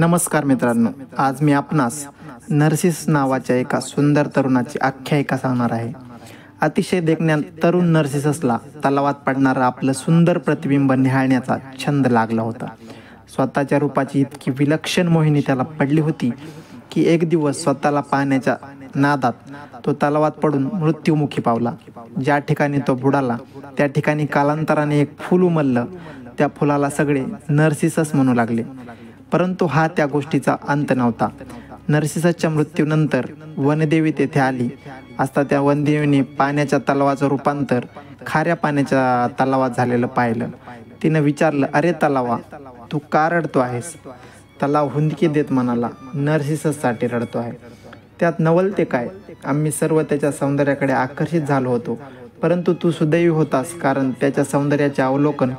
नमस्कार मित्रांनो, आज मी आपणास नर्सिस नावाच्या एका सुंदर तरुणाची आख्यायिका सांगणार आहे. अतिशय देखण्या तरुण नर्सिससला तलावात पडणारं आपलं सुंदर प्रतिबिंब निहाळण्याचा छंद लागला होता. स्वतःच्या रूपाची इतकी विलक्षण मोहिनी त्याला पडली होती की एक दिवस स्वतःला पाहण्याच्या नादात तो तलावात पडून मृत्युमुखी पावला. ज्या ठिकाणी तो बुडाला त्या ठिकाणी कालांतराने एक फूल उमललं. त्या फुलाला सगळे नर्सिसस म्हणू लागले. परंतु हा त्या गोष्टीचा अंत नव्हता. नर्सिससच्या मृत्यूनंतर वनदेवी तेथे आली असता त्या वनदेवीने पाण्याच्या तलावाचं रूपांतर खाऱ्या पाण्याच्या तलावात झालेलं पाहिलं. तिनं विचारलं, अरे तलावा, तू का रडतो आहेस? तलाव हुंदकी देत म्हणाला, नर्सिसससाठी रडतो आहे. त्यात नवलते काय? आम्ही सर्व त्याच्या सौंदर्याकडे आकर्षित झालो होतो, परंतु तू सुदैवी होतास, कारण त्याच्या सौंदर्याचे अवलोकन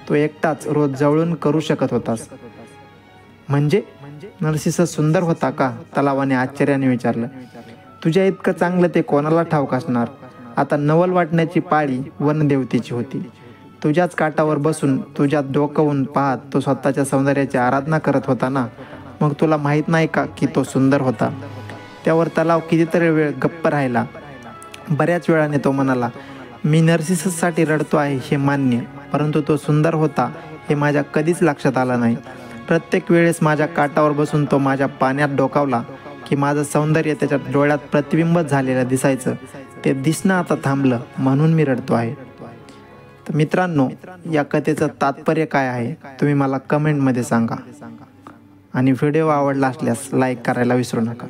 तो एकटाच रोज जवळून करू शकत होतास. म्हणजे नर्सिसस सुंदर होता का? तलावाने आश्चर्याने विचारलं. तुझ्या इतकं चांगलं ते कोणाला ठाऊक असणार? आता नवल वाटण्याची पाळी वनदेवतेची होती. तुझ्याच काठावर बसून तुझ्यात डोकवून पाहत तो स्वतःच्या सौंदर्याची आराधना करत होता ना. मग तुला माहीत नाही का की तो सुंदर होता? त्यावर तलाव कितीतरी वेळ गप्प राहिला. बऱ्याच वेळाने तो म्हणाला, मी नर्सिसससाठी रडतो आहे हे मान्य, परंतु तो सुंदर होता हे माझ्या कधीच लक्षात आलं नाही. प्रत्येक वेळेस माझ्या काठावर बसून तो माझ्या पाण्यात डोकावला की माझं सौंदर्य त्याच्या डोळ्यात प्रतिबिंबित झालेलं दिसायचं. ते दिसणं आता थांबलं, म्हणून मी रडतो आहे. तर मित्रांनो, या कथेचं तात्पर्य काय आहे तुम्ही मला कमेंटमध्ये सांगा आणि व्हिडिओ आवडला असल्यास लाईक करायला विसरू नका.